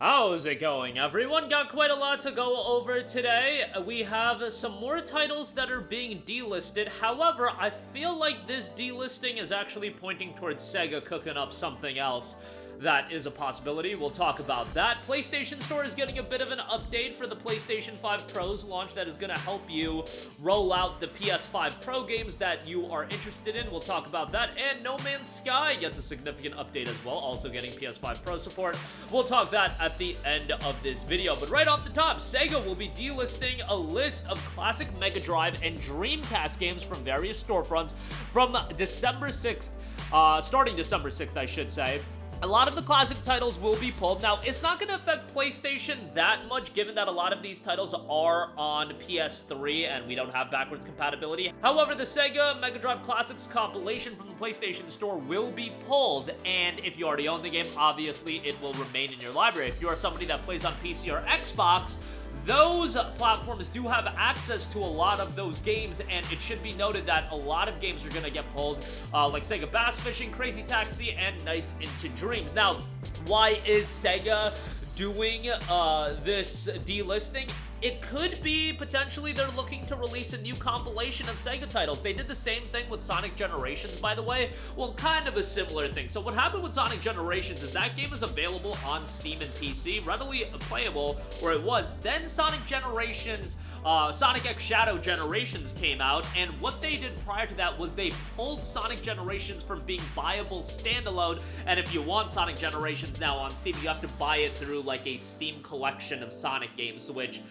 How's it going, everyone? Got quite a lot to go over today. We have some more titles that are being delisted. However, I feel like this delisting is actually pointing towards Sega cooking up something else. That is a possibility. We'll talk about that. PlayStation Store is getting a bit of an update for the PlayStation 5 Pro's launch that is going to help you roll out the PS5 Pro games that you are interested in. We'll talk about that. And No Man's Sky gets a significant update as well, also getting PS5 Pro support. We'll talk that at the end of this video. But right off the top, Sega will be delisting a list of classic Mega Drive and Dreamcast games from various storefronts from December 6th, starting December 6th, I should say. A lot of the classic titles will be pulled. Now, it's not going to affect PlayStation that much, given that a lot of these titles are on PS3 and we don't have backwards compatibility. However, the Sega Mega Drive Classics compilation from the PlayStation Store will be pulled, and if you already own the game, obviously it will remain in your library. If you are somebody that plays on PC or Xbox, those platforms do have access to a lot of those games, and it should be noted that a lot of games are going to get pulled, like Sega Bass Fishing, Crazy Taxi, and Nights into Dreams. Now, why is Sega doing this delisting? It could be potentially they're looking to release a new compilation of Sega titles. They did the same thing with Sonic Generations, by the way. Well, kind of a similar thing. So what happened with Sonic Generations is that game is available on Steam and PC, readily playable, or it was. Then Sonic Generations, Sonic X Shadow Generations came out, and what they did prior to that was they pulled Sonic Generations from being buyable standalone, and if you want Sonic Generations now on Steam, you have to buy it through like a Steam collection of Sonic games, which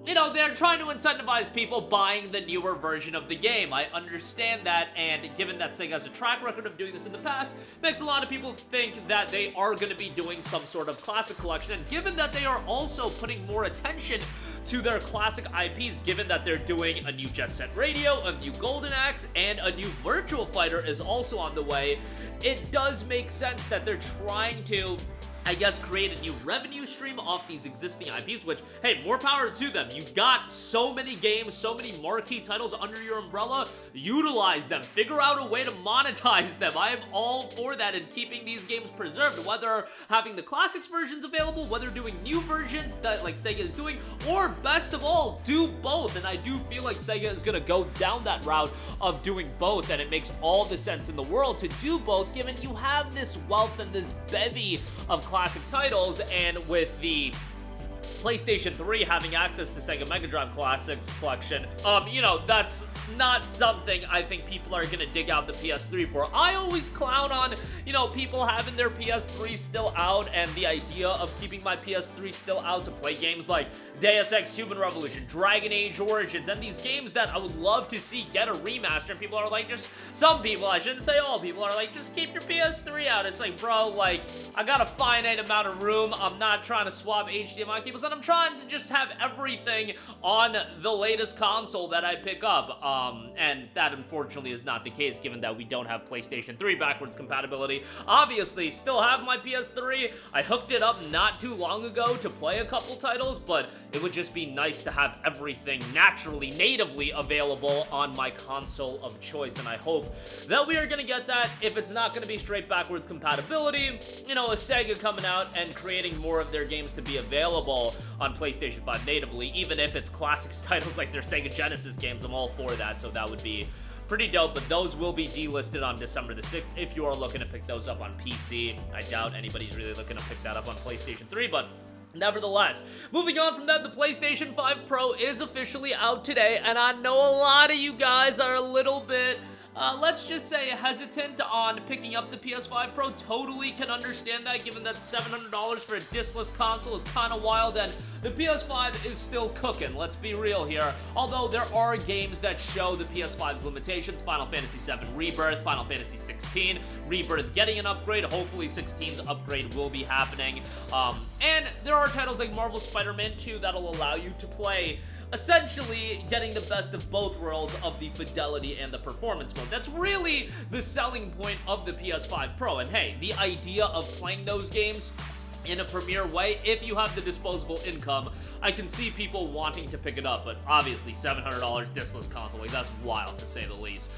you know, they're trying to incentivize people buying the newer version of the game. I understand that, and given that Sega has a track record of doing this in the past, makes a lot of people think that they are going to be doing some sort of classic collection, and given that they are also putting more attention to their classic IPs, given that they're doing a new Jet Set Radio, a new Golden Axe, and a new Virtual Fighter is also on the way, it does make sense that they're trying to, I guess, create a new revenue stream off these existing IPs, which, hey, more power to them. You've got so many games, so many marquee titles under your umbrella. Utilize them. Figure out a way to monetize them. I am all for that and keeping these games preserved, whether having the classics versions available, whether doing new versions that like Sega is doing, or best of all, do both. And I do feel like Sega is going to go down that route of doing both, and it makes all the sense in the world to do both, given you have this wealth and this bevy of classic titles, and with the PlayStation 3 having access to Sega Mega Drive Classics collection, you know, that's not something I think people are gonna dig out the PS3 for. I always clown on, you know, people having their PS3 still out, and the idea of keeping my PS3 still out to play games like Deus Ex Human Revolution, Dragon Age Origins, and these games that I would love to see get a remaster. And people are like, just, some people, I shouldn't say all people, are like, just keep your PS3 out. It's like, bro, like, I got a finite amount of room. I'm not trying to swap HDMI cables, and I'm trying to just have everything on the latest console that I pick up. And that unfortunately is not the case, given that we don't have PlayStation 3 backwards compatibility. Obviously, still have my PS3. I hooked it up not too long ago to play a couple titles, but it would just be nice to have everything naturally, natively available on my console of choice, and I hope that we are going to get that. If it's not going to be straight backwards compatibility, you know, a Sega coming out and creating more of their games to be available on PlayStation 5 natively, even if it's classics titles like their Sega Genesis games, I'm all for that, so that would be pretty dope. But those will be delisted on December the 6th if you are looking to pick those up on PC. I doubt anybody's really looking to pick that up on PlayStation 3, but nevertheless, moving on from that, the PlayStation 5 Pro is officially out today, and I know a lot of you guys are a little bit, let's just say, hesitant on picking up the PS5 Pro. Totally can understand that, given that $700 for a discless console is kind of wild, and the PS5 is still cooking, let's be real here. Although there are games that show the PS5's limitations. Final Fantasy VII Rebirth, Final Fantasy 16 Rebirth getting an upgrade. Hopefully 16's upgrade will be happening. And there are titles like Marvel Spider-Man 2 that'll allow you to play, essentially getting the best of both worlds of the fidelity and the performance mode. That's really the selling point of the PS5 Pro. And hey, the idea of playing those games in a premier way. If you have the disposable income, I can see people wanting to pick it up, but obviously $700 discless console, like, that's wild to say the least.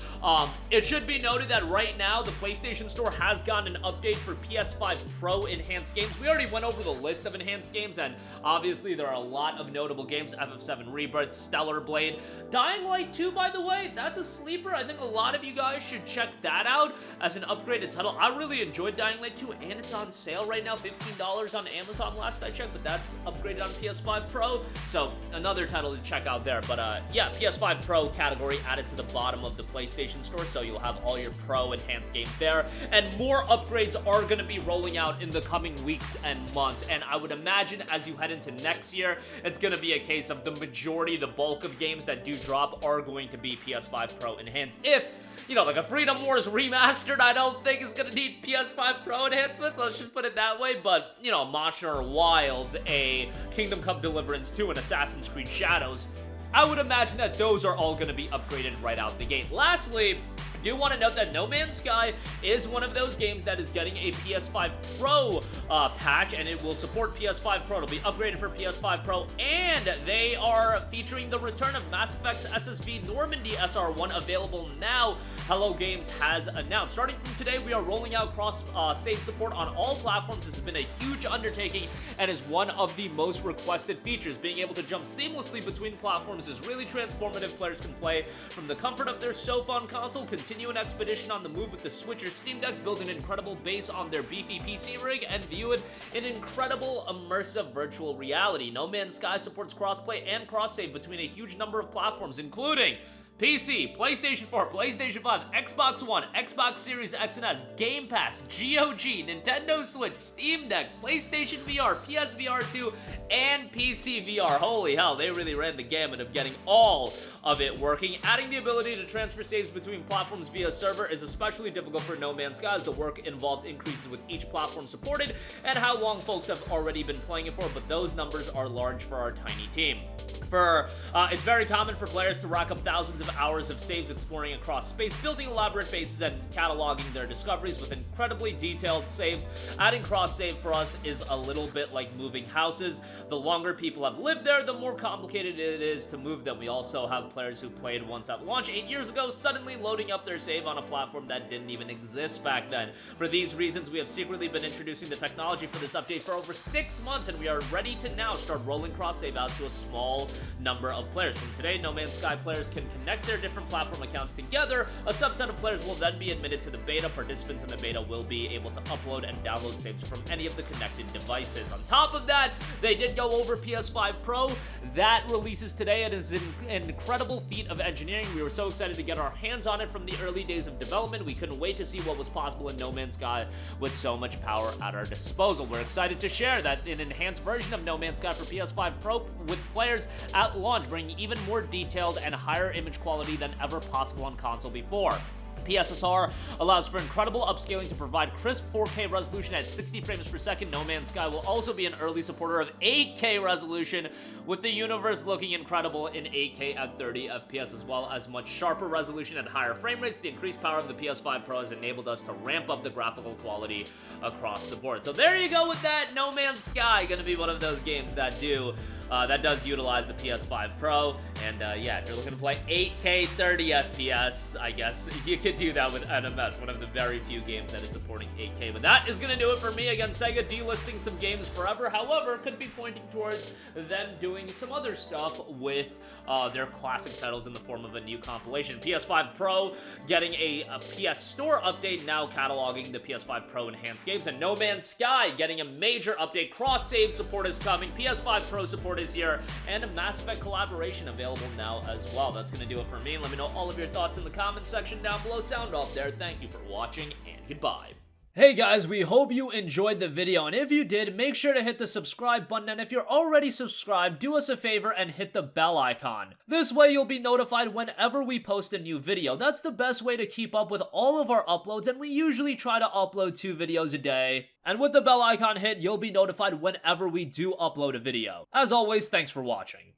It should be noted that right now the PlayStation Store has gotten an update for PS5 Pro enhanced games. We already went over the list of enhanced games, and obviously there are a lot of notable games: FF7 Rebirth, Stellar Blade, Dying Light 2, by the way, that's a sleeper. I think a lot of you guys should check that out as an upgraded title. I really enjoyed Dying Light 2, and it's on sale right now, $15 on Amazon last I checked, but that's upgraded on PS5 Pro, so another title to check out there. But yeah, PS5 Pro category added to the bottom of the PlayStation Store, so you'll have all your Pro enhanced games there, and more upgrades are going to be rolling out in the coming weeks and months, and I would imagine as you head into next year, it's going to be a case of the majority, the bulk of games that do drop are going to be PS5 Pro enhanced. If, you know, like a Freedom Wars Remastered, I don't think is going to need PS5 Pro enhancements, let's just put it that way, but, you know, Monster Wild, a Kingdom Come Deliverance 2, and Assassin's Creed Shadows, I would imagine that those are all going to be upgraded right out the gate. Lastly, I do want to note that No Man's Sky is one of those games that is getting a PS5 Pro patch, and it will support PS5 Pro. It'll be upgraded for PS5 Pro, and they are featuring the return of Mass Effect's SSV Normandy SR1, available now. Hello Games has announced. Starting from today, we are rolling out cross-save support on all platforms. This has been a huge undertaking and is one of the most requested features. Being able to jump seamlessly between platforms is really transformative. Players can play from the comfort of their sofa on console, continue an expedition on the move with the Switch or Steam Deck, build an incredible base on their beefy PC rig, and view it in incredible immersive virtual reality. No Man's Sky supports crossplay and cross-save between a huge number of platforms, including PC, PlayStation 4, PlayStation 5, Xbox One, Xbox Series X and S, Game Pass, GOG, Nintendo Switch, Steam Deck, PlayStation VR, PSVR 2, and PC VR. Holy hell, they really ran the gamut of getting all of it working. Adding the ability to transfer saves between platforms via server is especially difficult for No Man's Sky, as the work involved increases with each platform supported and how long folks have already been playing it for, but those numbers are large for our tiny team. It's very common for players to rack up thousands of hours of saves exploring across space, building elaborate bases, and cataloging their discoveries with incredibly detailed saves. Adding cross-save for us is a little bit like moving houses. The longer people have lived there, the more complicated it is to move them. We also have players who played once at launch 8 years ago, suddenly loading up their save on a platform that didn't even exist back then. For these reasons, we have secretly been introducing the technology for this update for over 6 months, and we are ready to now start rolling cross-save out to a small number of players. From today, No Man's Sky players can connect their different platform accounts together. A subset of players will then be admitted to the beta. Participants in the beta will be able to upload and download saves from any of the connected devices. On top of that, they did go over PS5 Pro. That releases today. It is an incredible feat of engineering. We were so excited to get our hands on it from the early days of development. We couldn't wait to see what was possible in No Man's Sky with so much power at our disposal. We're excited to share that an enhanced version of No Man's Sky for PS5 Pro with players at launch, bringing even more detailed and higher image quality than ever possible on console before. PSSR allows for incredible upscaling to provide crisp 4K resolution at 60 frames per second. No Man's Sky will also be an early supporter of 8K resolution, with the universe looking incredible in 8K at 30 FPS, as well as much sharper resolution and higher frame rates. The increased power of the PS5 Pro has enabled us to ramp up the graphical quality across the board. So there you go with that. No Man's Sky gonna be one of those games that does utilize the PS5 Pro, and yeah, if you're looking to play 8K 30 FPS, I guess you could do that with NMS, one of the very few games that is supporting 8K. But that is going to do it for me. Again, Sega delisting some games forever. However, could be pointing towards them doing some other stuff with their classic titles in the form of a new compilation. PS5 Pro getting a PS Store update, now cataloging the PS5 Pro enhanced games, and No Man's Sky getting a major update. Cross-save support is coming, PS5 Pro support is here, and a Mass Effect collaboration available now as well. That's going to do it for me. Let me know all of your thoughts in the comment section down below. Sound off there. Thank you for watching, and goodbye. Hey guys, we hope you enjoyed the video, and if you did, make sure to hit the subscribe button, and if you're already subscribed, do us a favor and hit the bell icon. This way you'll be notified whenever we post a new video. That's the best way to keep up with all of our uploads, and we usually try to upload 2 videos a day. And with the bell icon hit, you'll be notified whenever we do upload a video. As always, thanks for watching.